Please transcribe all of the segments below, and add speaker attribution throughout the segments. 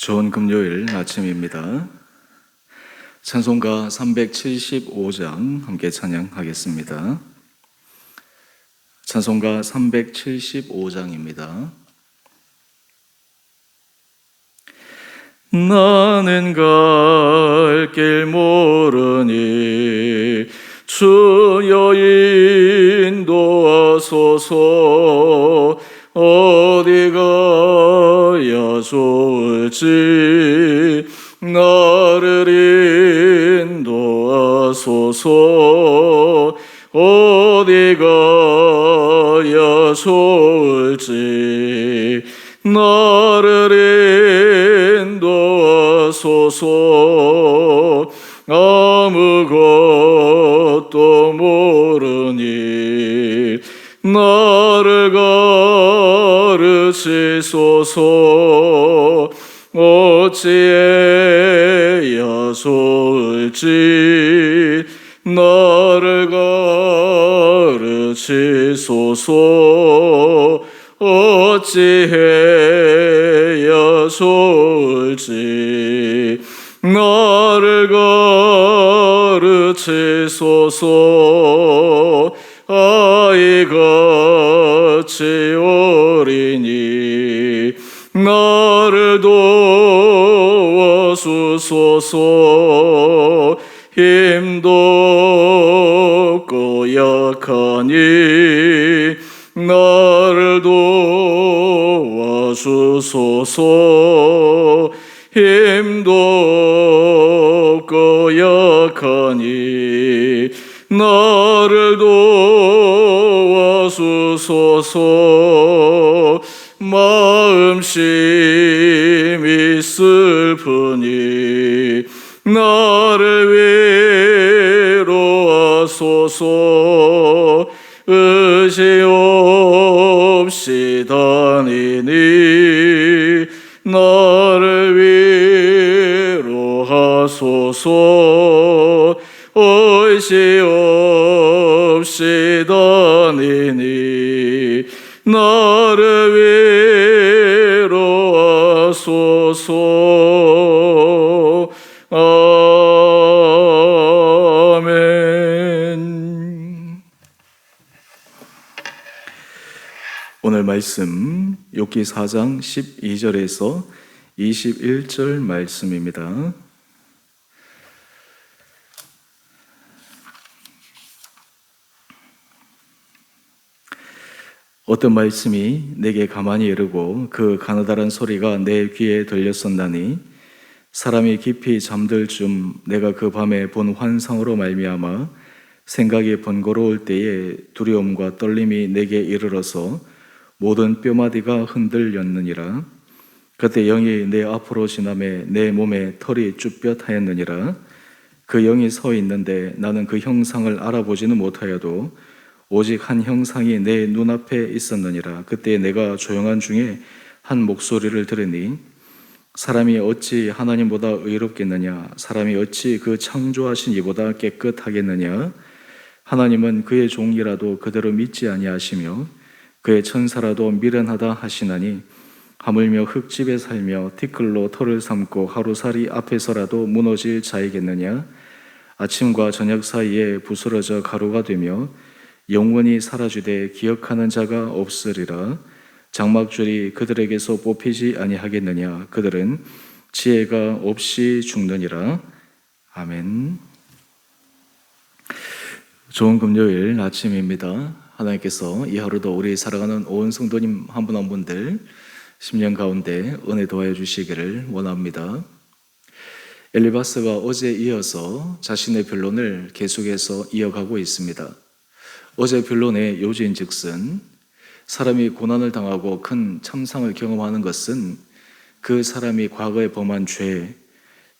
Speaker 1: 좋은 금요일 아침입니다. 찬송가 375장 함께 찬양하겠습니다. 찬송가 375장입니다. 나는 갈 길 모르니 주여 인도하소서. 어디 가야 좋을지 나를 인도하소서. 어디 가야 좋을지 나를 인도하소서. 아무것도 모르니 나를 가르치소서. 어찌해야 좋을지 나를 가르치소서. 어찌해야 좋을지 나를 가르치소서. 아이같이 어리니 나를 도와주소서. 힘도 없고 약하니 나를 도와주소서. 힘도 없고 약하니 나를 도와주소서. 마음심이 슬프니 나를 위로하소서. 의지 없이 다니니 나를 위로하소서. 의지 없이 다니니 나를 위로하소서. 아멘. 오늘 말씀 욥기 4장 12절에서 21절 말씀입니다. 어떤 말씀이 내게 가만히 이르고 그 가느다란 소리가 내 귀에 들렸었나니 사람이 깊이 잠들 쯤 내가 그 밤에 본 환상으로 말미암아 생각이 번거로울 때에 두려움과 떨림이 내게 이르러서 모든 뼈마디가 흔들렸느니라. 그때 영이 내 앞으로 지나매 내 몸에 털이 쭈뼛하였느니라. 그 영이 서 있는데 나는 그 형상을 알아보지는 못하여도 오직 한 형상이 내 눈앞에 있었느니라. 그때 내가 조용한 중에 한 목소리를 들으니 사람이 어찌 하나님보다 의롭겠느냐? 사람이 어찌 그 창조하신 이보다 깨끗하겠느냐? 하나님은 그의 종이라도 그대로 믿지 아니하시며 그의 천사라도 미련하다 하시나니 하물며 흙집에 살며 티끌로 털을 삼고 하루살이 앞에서라도 무너질 자이겠느냐? 아침과 저녁 사이에 부스러져 가루가 되며 영원히 사라지되 기억하는 자가 없으리라. 장막줄이 그들에게서 뽑히지 아니하겠느냐? 그들은 지혜가 없이 죽느니라. 아멘. 좋은 금요일 아침입니다. 하나님께서 이 하루도 우리 살아가는 온 성도님 한 분 한 분들 심령 가운데 은혜 더하여 주시기를 원합니다. 엘리바스가 어제 이어서 자신의 변론을 계속해서 이어가고 있습니다. 어제 변론의 요지인즉슨 사람이 고난을 당하고 큰 참상을 경험하는 것은 그 사람이 과거에 범한 죄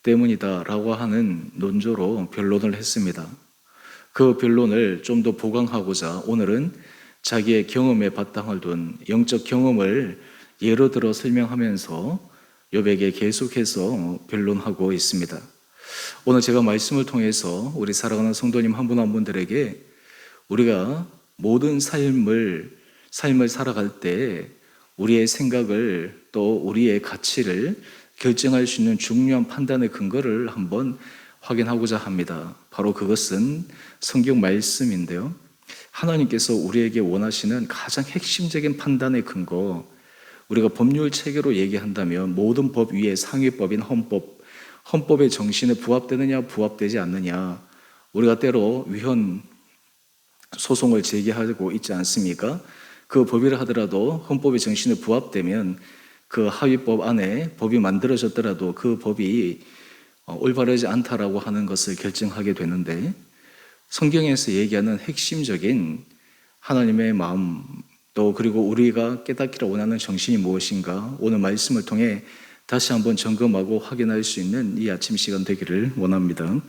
Speaker 1: 때문이다라고 하는 논조로 변론을 했습니다. 그 변론을 좀 더 보강하고자 오늘은 자기의 경험에 바탕을 둔 영적 경험을 예로 들어 설명하면서 욥에게 계속해서 변론하고 있습니다. 오늘 제가 말씀을 통해서 우리 살아가는 성도님 한 분 한 분들에게 우리가 모든 삶을 살아갈 때 우리의 생각을 또 우리의 가치를 결정할 수 있는 중요한 판단의 근거를 한번 확인하고자 합니다. 바로 그것은 성경 말씀인데요. 하나님께서 우리에게 원하시는 가장 핵심적인 판단의 근거, 우리가 법률 체계로 얘기한다면 모든 법 위에 상위법인 헌법, 헌법의 정신에 부합되느냐 부합되지 않느냐, 우리가 때로 위헌 소송을 제기하고 있지 않습니까? 그 법이라 하더라도 헌법의 정신에 부합되면 그 하위법 안에 법이 만들어졌더라도 그 법이 올바르지 않다라고 하는 것을 결정하게 되는데, 성경에서 얘기하는 핵심적인 하나님의 마음, 또 그리고 우리가 깨닫기를 원하는 정신이 무엇인가, 오늘 말씀을 통해 다시 한번 점검하고 확인할 수 있는 이 아침 시간 되기를 원합니다.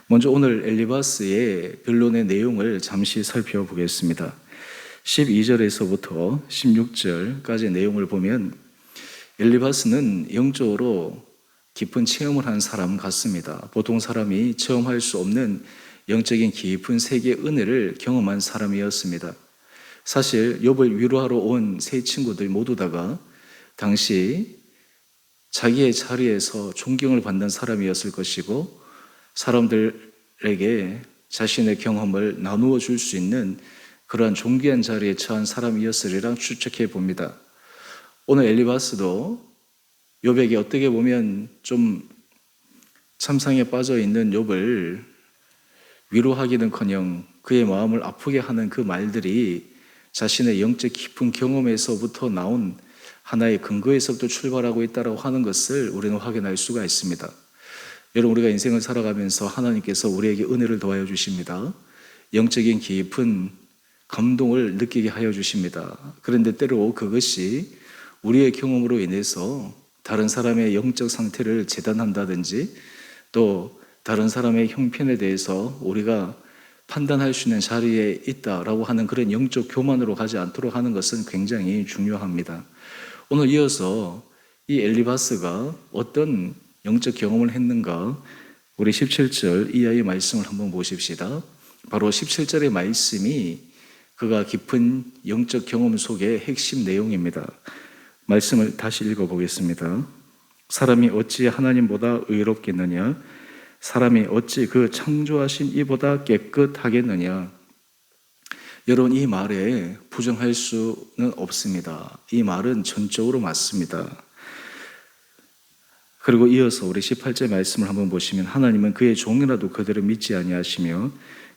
Speaker 1: 먼저 오늘 엘리바스의 변론의 내용을 잠시 살펴보겠습니다. 12절에서부터 16절까지 내용을 보면 엘리바스는 영적으로 깊은 체험을 한 사람 같습니다. 보통 사람이 체험할 수 없는 영적인 깊은 세계의 은혜를 경험한 사람이었습니다. 사실 욥을 위로하러 온 세 친구들 모두 다가 당시 자기의 자리에서 존경을 받는 사람이었을 것이고, 사람들에게 자신의 경험을 나누어 줄 수 있는 그러한 존귀한 자리에 처한 사람이었으리라 추측해 봅니다. 오늘 엘리바스도 욥에게 어떻게 보면 좀 참상에 빠져 있는 욥을 위로하기는커녕 그의 마음을 아프게 하는 그 말들이 자신의 영적 깊은 경험에서부터 나온 하나의 근거에서부터 출발하고 있다고 하는 것을 우리는 확인할 수가 있습니다. 여러분, 우리가 인생을 살아가면서 하나님께서 우리에게 은혜를 더하여 주십니다. 영적인 깊은 감동을 느끼게 하여 주십니다. 그런데 때로 그것이 우리의 경험으로 인해서 다른 사람의 영적 상태를 재단한다든지, 또 다른 사람의 형편에 대해서 우리가 판단할 수 있는 자리에 있다라고 하는 그런 영적 교만으로 가지 않도록 하는 것은 굉장히 중요합니다. 오늘 이어서 이 엘리바스가 어떤 영적 경험을 했는가, 우리 17절 이하의 말씀을 한번 보십시다. 바로 17절의 말씀이 그가 깊은 영적 경험 속의 핵심 내용입니다. 말씀을 다시 읽어보겠습니다. 사람이 어찌 하나님보다 의롭겠느냐? 사람이 어찌 그 창조하신 이보다 깨끗하겠느냐? 여러분, 이 말에 부정할 수는 없습니다. 이 말은 전적으로 맞습니다. 그리고 이어서 우리 18절 말씀을 한번 보시면, 하나님은 그의 종이라도 그대로 믿지 아니하시며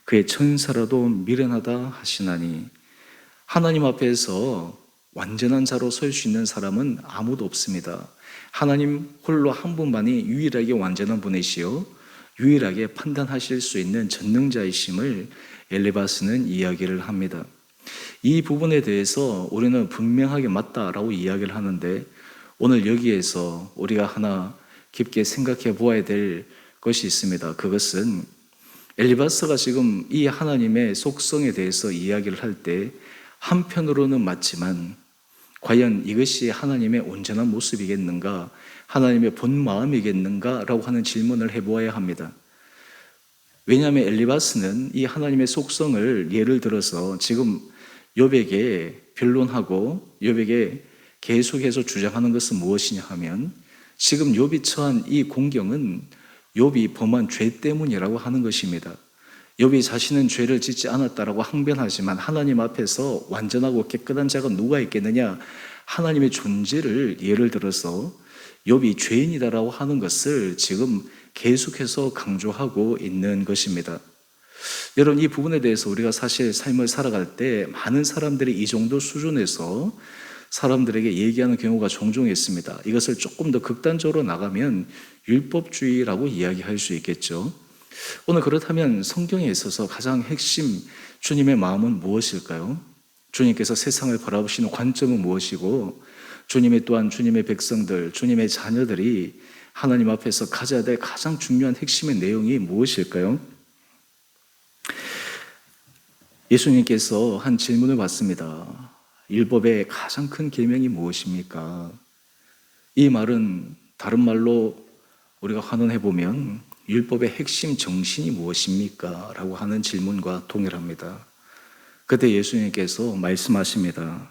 Speaker 1: 그의 천사라도 미련하다 하시나니. 하나님 앞에서 완전한 자로 설 수 있는 사람은 아무도 없습니다. 하나님 홀로 한 분만이 유일하게 완전한 분이시요 유일하게 판단하실 수 있는 전능자이심을 엘리바스는 이야기를 합니다. 이 부분에 대해서 우리는 분명하게 맞다라고 이야기를 하는데, 오늘 여기에서 우리가 하나 깊게 생각해 보아야 될 것이 있습니다. 그것은 엘리바스가 지금 이 하나님의 속성에 대해서 이야기를 할 때 한편으로는 맞지만, 과연 이것이 하나님의 온전한 모습이겠는가, 하나님의 본 마음이겠는가 라고 하는 질문을 해보아야 합니다. 왜냐하면 엘리바스는 이 하나님의 속성을 예를 들어서 지금 욥에게 변론하고 욥에게 계속해서 주장하는 것은 무엇이냐 하면, 지금 욥이 처한 이 공경은 욥이 범한 죄 때문이라고 하는 것입니다. 욥이 자신은 죄를 짓지 않았다라고 항변하지만 하나님 앞에서 완전하고 깨끗한 자가 누가 있겠느냐, 하나님의 존재를 예를 들어서 욥이 죄인이다라고 하는 것을 지금 계속해서 강조하고 있는 것입니다. 여러분, 이 부분에 대해서 우리가 사실 삶을 살아갈 때 많은 사람들이 이 정도 수준에서 사람들에게 얘기하는 경우가 종종 있습니다. 이것을 조금 더 극단적으로 나가면 율법주의라고 이야기할 수 있겠죠. 오늘 그렇다면 성경에 있어서 가장 핵심 주님의 마음은 무엇일까요? 주님께서 세상을 바라보시는 관점은 무엇이고, 주님의 또한 주님의 백성들, 주님의 자녀들이 하나님 앞에서 가져야 될 가장 중요한 핵심의 내용이 무엇일까요? 예수님께서 한 질문을 받습니다. 율법의 가장 큰 계명이 무엇입니까? 이 말은 다른 말로 우리가 환원해 보면 율법의 핵심 정신이 무엇입니까? 라고 하는 질문과 동일합니다. 그때 예수님께서 말씀하십니다.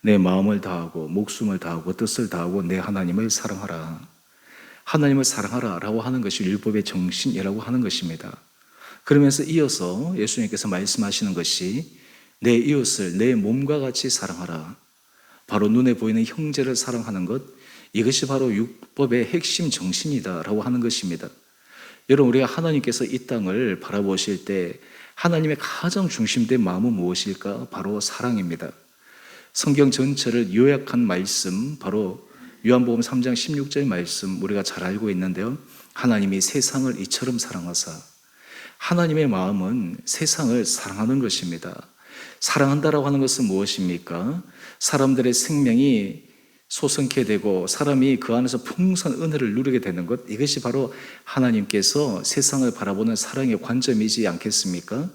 Speaker 1: 내 마음을 다하고 목숨을 다하고 뜻을 다하고 내 하나님을 사랑하라. 하나님을 사랑하라 라고 하는 것이 율법의 정신이라고 하는 것입니다. 그러면서 이어서 예수님께서 말씀하시는 것이 내 이웃을 내 몸과 같이 사랑하라. 바로 눈에 보이는 형제를 사랑하는 것, 이것이 바로 율법의 핵심 정신이다 라고 하는 것입니다. 여러분, 우리가 하나님께서 이 땅을 바라보실 때 하나님의 가장 중심된 마음은 무엇일까? 바로 사랑입니다. 성경 전체를 요약한 말씀, 바로 요한복음 3장 16절 말씀 우리가 잘 알고 있는데요. 하나님이 세상을 이처럼 사랑하사. 하나님의 마음은 세상을 사랑하는 것입니다. 사랑한다라고 하는 것은 무엇입니까? 사람들의 생명이 소성케 되고 사람이 그 안에서 풍성한 은혜를 누리게 되는 것, 이것이 바로 하나님께서 세상을 바라보는 사랑의 관점이지 않겠습니까?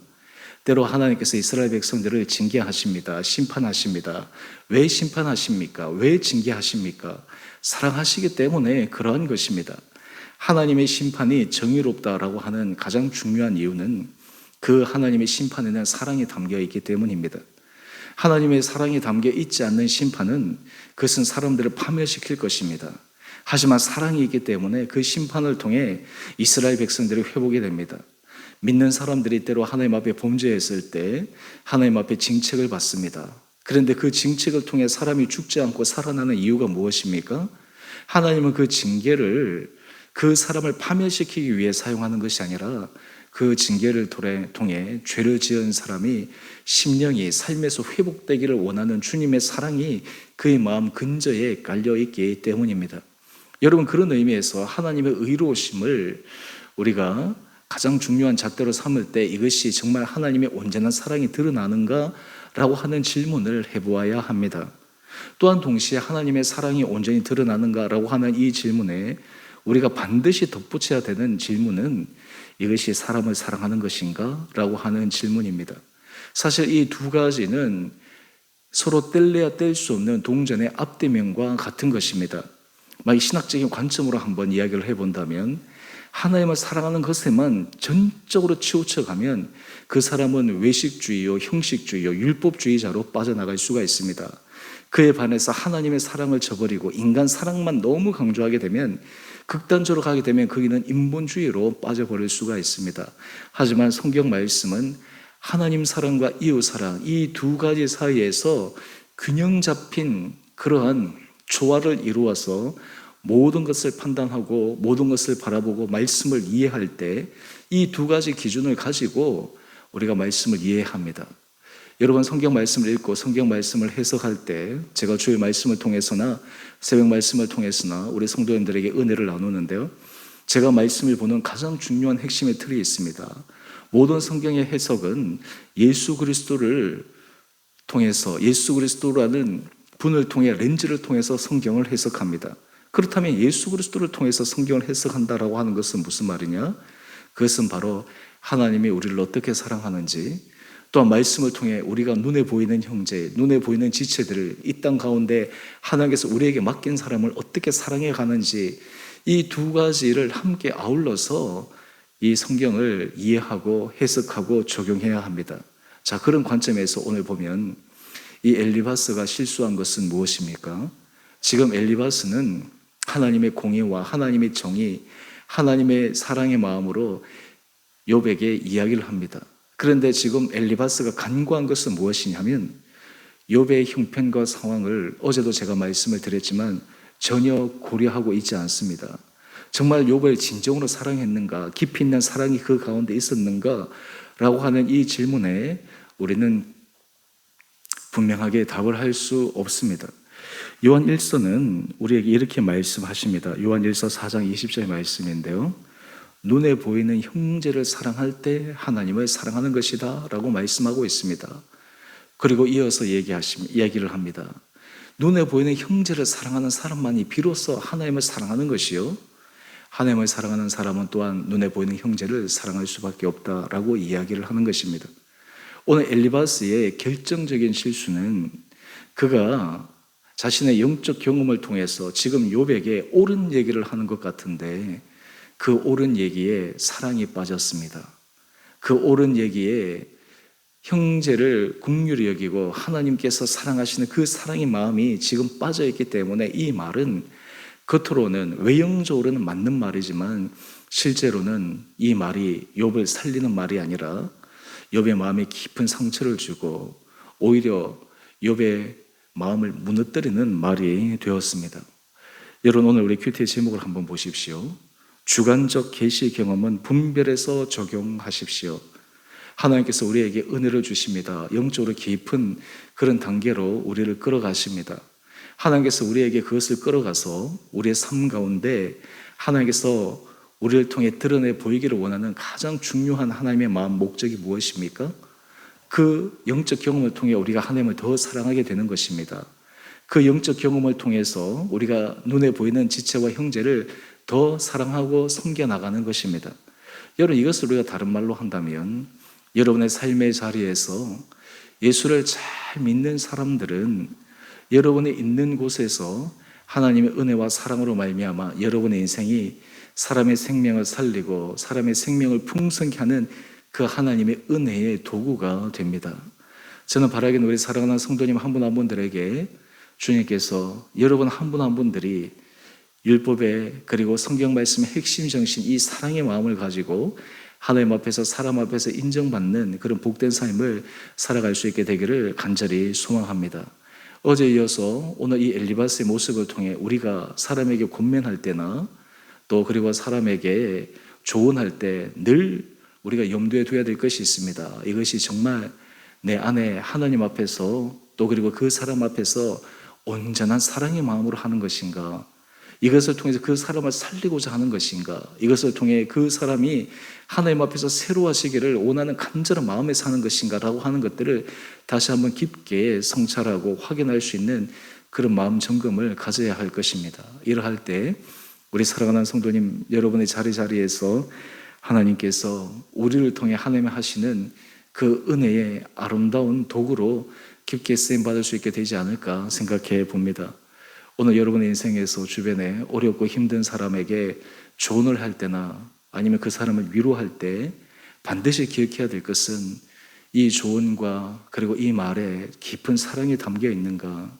Speaker 1: 때로 하나님께서 이스라엘 백성들을 징계하십니다. 심판하십니다. 왜 심판하십니까? 왜 징계하십니까? 사랑하시기 때문에 그러한 것입니다. 하나님의 심판이 정의롭다라고 하는 가장 중요한 이유는 그 하나님의 심판에는 사랑이 담겨 있기 때문입니다. 하나님의 사랑이 담겨 있지 않는 심판은 그것은 사람들을 파멸시킬 것입니다. 하지만 사랑이 있기 때문에 그 심판을 통해 이스라엘 백성들이 회복이 됩니다. 믿는 사람들이 때로 하나님 앞에 범죄했을 때 하나님 앞에 징책을 받습니다. 그런데 그 징책을 통해 사람이 죽지 않고 살아나는 이유가 무엇입니까? 하나님은 그 징계를 그 사람을 파멸시키기 위해 사용하는 것이 아니라 그 징계를 통해 죄를 지은 사람이 심령이 삶에서 회복되기를 원하는 주님의 사랑이 그의 마음 근저에 깔려있기 때문입니다. 여러분, 그런 의미에서 하나님의 의로우심을 우리가 가장 중요한 잣대로 삼을 때 이것이 정말 하나님의 온전한 사랑이 드러나는가? 라고 하는 질문을 해보아야 합니다. 또한 동시에 하나님의 사랑이 온전히 드러나는가? 라고 하는 이 질문에 우리가 반드시 덧붙여야 되는 질문은 이것이 사람을 사랑하는 것인가? 라고 하는 질문입니다. 사실 이 두 가지는 서로 뗄래야 뗄 수 없는 동전의 앞뒤면과 같은 것입니다. 신학적인 관점으로 한번 이야기를 해본다면 하나님을 사랑하는 것에만 전적으로 치우쳐가면 그 사람은 외식주의요, 형식주의요, 율법주의자로 빠져나갈 수가 있습니다. 그에 반해서 하나님의 사랑을 저버리고 인간 사랑만 너무 강조하게 되면, 극단적으로 가게 되면 거기는 인본주의로 빠져버릴 수가 있습니다. 하지만 성경 말씀은 하나님 사랑과 이웃 사랑, 이 두 가지 사이에서 균형 잡힌 그러한 조화를 이루어서 모든 것을 판단하고 모든 것을 바라보고 말씀을 이해할 때 이 두 가지 기준을 가지고 우리가 말씀을 이해합니다. 여러분, 성경 말씀을 읽고 성경 말씀을 해석할 때 제가 주의 말씀을 통해서나 새벽 말씀을 통해서나 우리 성도님들에게 은혜를 나누는데요, 제가 말씀을 보는 가장 중요한 핵심의 틀이 있습니다. 모든 성경의 해석은 예수 그리스도를 통해서, 예수 그리스도라는 분을 통해 렌즈를 통해서 성경을 해석합니다. 그렇다면 예수 그리스도를 통해서 성경을 해석한다라고 하는 것은 무슨 말이냐? 그것은 바로 하나님이 우리를 어떻게 사랑하는지, 또한 말씀을 통해 우리가 눈에 보이는 형제, 눈에 보이는 지체들을 이 땅 가운데 하나님께서 우리에게 맡긴 사람을 어떻게 사랑해 가는지, 이 두 가지를 함께 아울러서 이 성경을 이해하고 해석하고 적용해야 합니다. 자, 그런 관점에서 오늘 보면 이 엘리바스가 실수한 것은 무엇입니까? 지금 엘리바스는 하나님의 공의와 하나님의 정의, 하나님의 사랑의 마음으로 욥에게 이야기를 합니다. 그런데 지금 엘리바스가 간과한 것은 무엇이냐면 욥의 형편과 상황을 어제도 제가 말씀을 드렸지만 전혀 고려하고 있지 않습니다. 정말 욥을 진정으로 사랑했는가, 깊이 있는 사랑이 그 가운데 있었는가 라고 하는 이 질문에 우리는 분명하게 답을 할 수 없습니다. 요한 1서는 우리에게 이렇게 말씀하십니다. 요한 1서 4장 20절 말씀인데요, 눈에 보이는 형제를 사랑할 때 하나님을 사랑하는 것이다 라고 말씀하고 있습니다. 그리고 이어서 이야기를 합니다. 눈에 보이는 형제를 사랑하는 사람만이 비로소 하나님을 사랑하는 것이요, 하나님을 사랑하는 사람은 또한 눈에 보이는 형제를 사랑할 수밖에 없다라고 이야기를 하는 것입니다. 오늘 엘리바스의 결정적인 실수는 그가 자신의 영적 경험을 통해서 지금 욥에게 옳은 얘기를 하는 것 같은데 그 옳은 얘기에 사랑이 빠졌습니다. 그 옳은 얘기에 형제를 긍휼히 여기고 하나님께서 사랑하시는 그 사랑의 마음이 지금 빠져있기 때문에 이 말은 겉으로는 외형적으로는 맞는 말이지만 실제로는 이 말이 욥을 살리는 말이 아니라 욥의 마음에 깊은 상처를 주고 오히려 욥의 마음을 무너뜨리는 말이 되었습니다. 여러분, 오늘 우리 큐티의 제목을 한번 보십시오. 주관적 계시 경험은 분별해서 적용하십시오. 하나님께서 우리에게 은혜를 주십니다. 영적으로 깊은 그런 단계로 우리를 끌어가십니다. 하나님께서 우리에게 그것을 끌어가서 우리의 삶 가운데 하나님께서 우리를 통해 드러내 보이기를 원하는 가장 중요한 하나님의 마음 목적이 무엇입니까? 그 영적 경험을 통해 우리가 하나님을 더 사랑하게 되는 것입니다. 그 영적 경험을 통해서 우리가 눈에 보이는 지체와 형제를 더 사랑하고 섬겨나가는 것입니다. 여러분, 이것을 우리가 다른 말로 한다면 여러분의 삶의 자리에서 예수를 잘 믿는 사람들은 여러분이 있는 곳에서 하나님의 은혜와 사랑으로 말미암아 여러분의 인생이 사람의 생명을 살리고 사람의 생명을 풍성케 하는 그 하나님의 은혜의 도구가 됩니다. 저는 바라기는 우리 사랑하는 성도님 한 분 한 분들에게 주님께서 여러분 한 분 한 분들이 율법의 그리고 성경 말씀의 핵심 정신, 이 사랑의 마음을 가지고 하나님 앞에서 사람 앞에서 인정받는 그런 복된 삶을 살아갈 수 있게 되기를 간절히 소망합니다. 어제 이어서 오늘 이 엘리바스의 모습을 통해 우리가 사람에게 권면할 때나 또 그리고 사람에게 조언할 때 늘 우리가 염두에 둬야 될 것이 있습니다. 이것이 정말 내 안에 하나님 앞에서 또 그리고 그 사람 앞에서 온전한 사랑의 마음으로 하는 것인가? 이것을 통해서 그 사람을 살리고자 하는 것인가? 이것을 통해 그 사람이 하나님 앞에서 새로워지기를 원하는 간절한 마음에 사는 것인가? 라고 하는 것들을 다시 한번 깊게 성찰하고 확인할 수 있는 그런 마음 점검을 가져야 할 것입니다. 이러할 때 우리 사랑하는 성도님 여러분의 자리에서 하나님께서 우리를 통해 하나님이 하시는 그 은혜의 아름다운 도구로 깊게 쓰임받을 수 있게 되지 않을까 생각해 봅니다. 오늘 여러분의 인생에서 주변에 어렵고 힘든 사람에게 조언을 할 때나 아니면 그 사람을 위로할 때 반드시 기억해야 될 것은 이 조언과 그리고 이 말에 깊은 사랑이 담겨 있는가?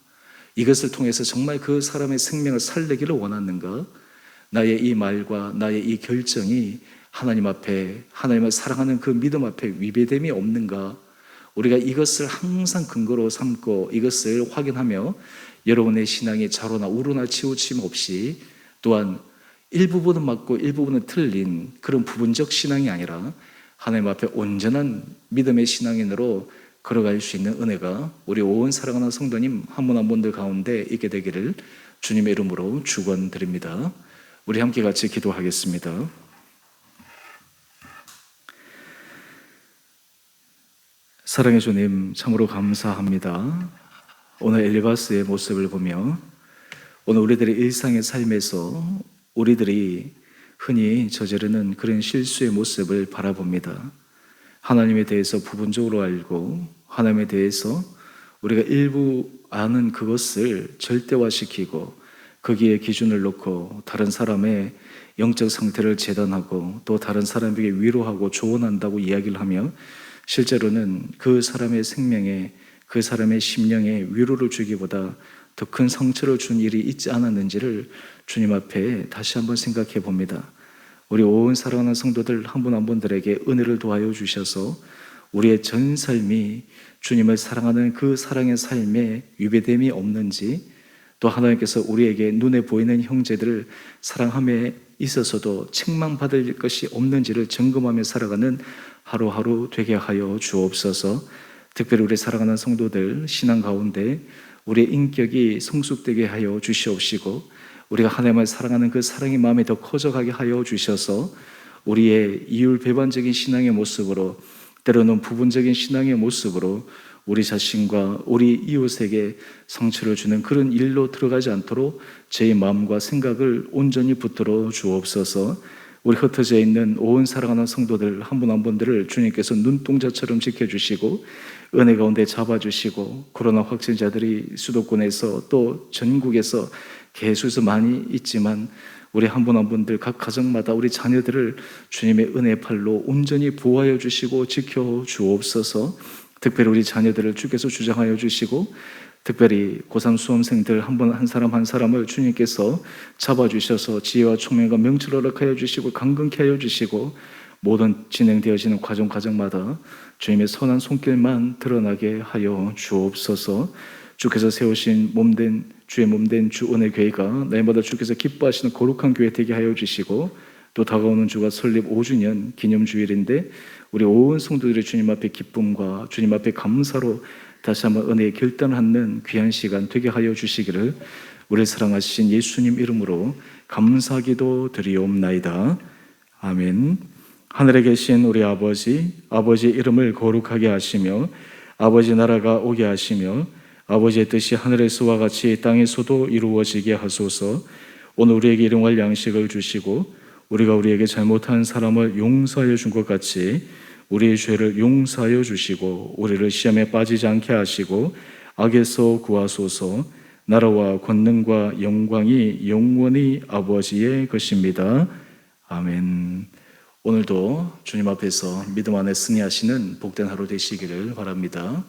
Speaker 1: 이것을 통해서 정말 그 사람의 생명을 살리기를 원하는가? 나의 이 말과 나의 이 결정이 하나님 앞에 하나님을 사랑하는 그 믿음 앞에 위배됨이 없는가? 우리가 이것을 항상 근거로 삼고 이것을 확인하며 여러분의 신앙이 좌로나 우로나 치우침 없이 또한 일부분은 맞고 일부분은 틀린 그런 부분적 신앙이 아니라 하나님 앞에 온전한 믿음의 신앙인으로 걸어갈 수 있는 은혜가 우리 온 사랑하는 성도님 한 분 한 분들 가운데 있게 되기를 주님의 이름으로 축원드립니다. 우리 함께 같이 기도하겠습니다. 사랑의 주님, 참으로 감사합니다. 오늘 엘리바스의 모습을 보며 오늘 우리들의 일상의 삶에서 우리들이 흔히 저지르는 그런 실수의 모습을 바라봅니다. 하나님에 대해서 부분적으로 알고 하나님에 대해서 우리가 일부 아는 그것을 절대화시키고 거기에 기준을 놓고 다른 사람의 영적 상태를 재단하고 또 다른 사람에게 위로하고 조언한다고 이야기를 하며 실제로는 그 사람의 생명에 그 사람의 심령에 위로를 주기보다 더 큰 상처를 준 일이 있지 않았는지를 주님 앞에 다시 한번 생각해 봅니다. 우리 온 사랑하는 성도들 한 분 한 분들에게 은혜를 도와여 주셔서 우리의 전 삶이 주님을 사랑하는 그 사랑의 삶에 위배됨이 없는지 또 하나님께서 우리에게 눈에 보이는 형제들을 사랑함에 있어서도 책망받을 것이 없는지를 점검하며 살아가는 하루하루 되게 하여 주옵소서. 특별히 우리 사랑하는 성도들 신앙 가운데 우리의 인격이 성숙되게 하여 주시옵시고 우리가 하나님을 사랑하는 그 사랑의 마음이 더 커져가게 하여 주셔서 우리의 이율배반적인 신앙의 모습으로 때로는 부분적인 신앙의 모습으로 우리 자신과 우리 이웃에게 상처를 주는 그런 일로 들어가지 않도록 제 마음과 생각을 온전히 붙들어 주옵소서. 우리 흩어져 있는 온 사랑하는 성도들 한 분 한 분들을 주님께서 눈동자처럼 지켜주시고 은혜 가운데 잡아주시고 코로나 확진자들이 수도권에서 또 전국에서 계속해서 많이 있지만 우리 한 분 한 분들 각 가정마다 우리 자녀들을 주님의 은혜의 팔로 온전히 보호하여 주시고 지켜 주옵소서. 특별히 우리 자녀들을 주께서 주장하여 주시고, 특별히 고3 수험생들 한 사람 한 사람을 주님께서 잡아주셔서 지혜와 총명과 명철을 허락하여 주시고 강건케 하여 주시고, 모든 진행되어지는 과정마다 주님의 선한 손길만 드러나게 하여 주옵소서. 주께서 세우신 주의 몸된 주은혜교회가 날마다 주께서 기뻐하시는 거룩한 교회 되게 하여 주시고, 또 다가오는 주가 설립 5주년 기념주일인데 우리 온 성도들의 주님 앞에 기쁨과 주님 앞에 감사로 다시 한번 은혜의 결단하는 귀한 시간 되게 하여 주시기를 우리를 사랑하신 예수님 이름으로 감사기도 드리옵나이다. 아멘. 하늘에 계신 우리 아버지의 이름을 거룩하게 하시며 아버지 나라가 오게 하시며 아버지의 뜻이 하늘에서와 같이 땅에서도 이루어지게 하소서. 오늘 우리에게 일용할 양식을 주시고 우리가 우리에게 잘못한 사람을 용서하여 준 것 같이 우리의 죄를 용서하여 주시고 우리를 시험에 빠지지 않게 하시고 악에서 구하소서. 나라와 권능과 영광이 영원히 아버지의 것입니다. 아멘. 오늘도 주님 앞에서 믿음 안에 승리하시는 복된 하루 되시기를 바랍니다.